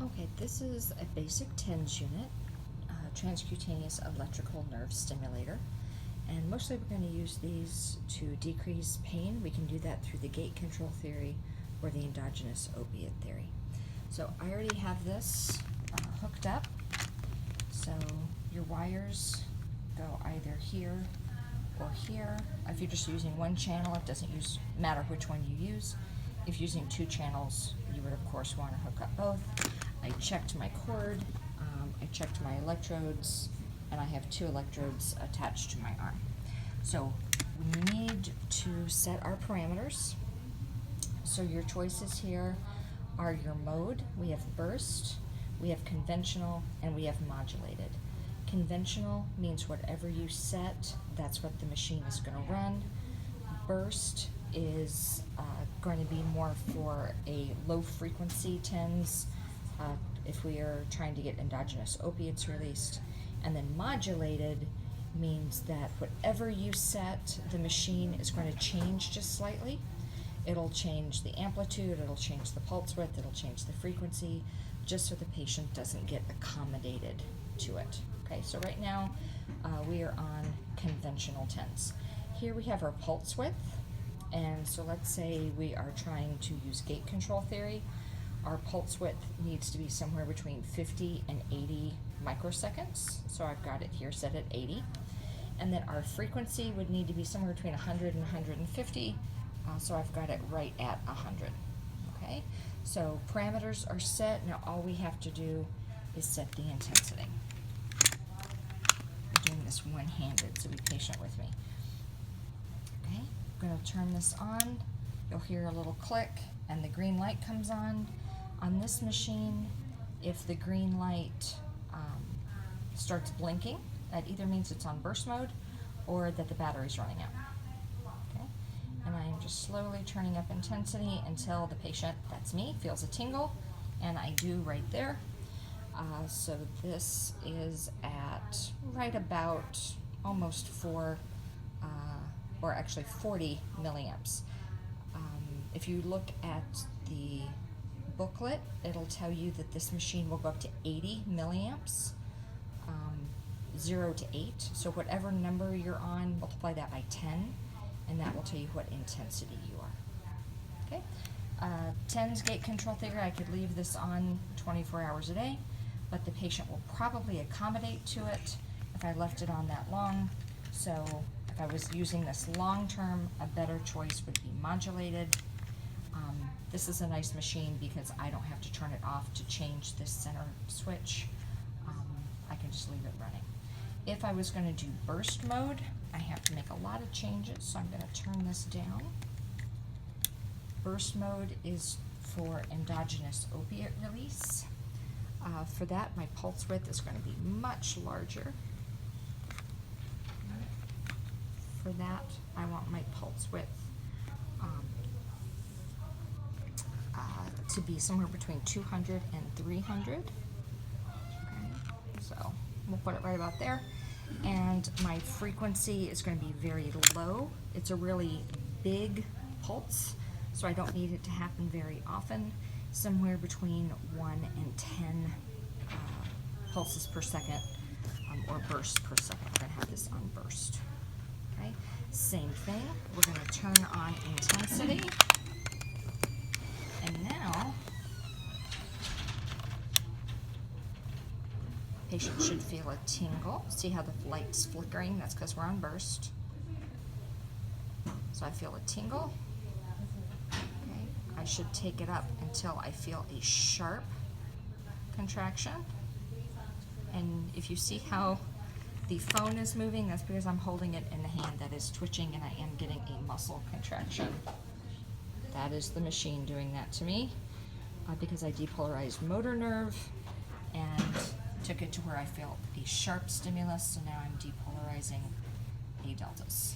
Okay, this is a basic TENS unit, transcutaneous electrical nerve stimulator, and mostly we're going to use these to decrease pain. We can do that through the gate control theory or the endogenous opiate theory. So I already have this hooked up, so your wires go either here or here. If you're just using one channel, it doesn't matter which one you use. If you're using two channels, you would of course want to hook up both. I checked my cord, I checked my electrodes, and I have two electrodes attached to my arm. So we need to set our parameters. So your choices here are your mode. We have burst, we have conventional, and we have modulated. Conventional means whatever you set, that's what the machine is going to run. Burst is going to be more for a low frequency TENS, if we are trying to get endogenous opiates released. And then modulated means that whatever you set, the machine is going to change just slightly. It'll change the amplitude, it'll change the pulse width, it'll change the frequency, just so the patient doesn't get accommodated to it. Okay, so right now we are on conventional TENS. Here we have our pulse width, and so let's say we are trying to use gate control theory. Our pulse width needs to be somewhere between 50 and 80 microseconds. So I've got it here set at 80. And then our frequency would need to be somewhere between 100 and 150. So I've got it right at 100. Okay, so parameters are set. Now all we have to do is set the intensity. I'm doing this one-handed, so be patient with me. Okay, I'm going to turn this on. You'll hear a little click and the green light comes on. On this machine, if the green light starts blinking, that either means it's on burst mode or that the battery's running out. Okay, and I am just slowly turning up intensity until the patient, that's me, feels a tingle, and I do right there. So this is at right about almost 4, or actually 40 milliamps. If you look at the booklet, it'll tell you that this machine will go up to 80 milliamps, 0 to 8. So whatever number you're on, multiply that by 10, and that will tell you what intensity you are. Okay, TENS gate control theory, I could leave this on 24 hours a day, but the patient will probably accommodate to it if I left it on that long. So if I was using this long term, a better choice would be modulated. This is a nice machine because I don't have to turn it off to change this center switch. I can just leave it running. If I was going to do burst mode, I have to make a lot of changes, so I'm going to turn this down. Burst mode is for endogenous opiate release. For that, my pulse width is going to be much larger. For that, I want my pulse width to be somewhere between 200 and 300. Okay, so we'll put it right about there. And my frequency is going to be very low. It's a really big pulse, so I don't need it to happen very often. Somewhere between 1 and 10 pulses per second, or bursts per second. We're going to have this on burst. Okay, same thing. We're going to turn on intensity. And now, patient should feel a tingle. See how the light's flickering? That's because we're on burst. So I feel a tingle. Okay, I should take it up until I feel a sharp contraction. And if you see how the phone is moving, that's because I'm holding it in the hand that is twitching and I am getting a muscle contraction. That is the machine doing that to me because I depolarized motor nerve and took it to where I feel a sharp stimulus, so now I'm depolarizing A deltas.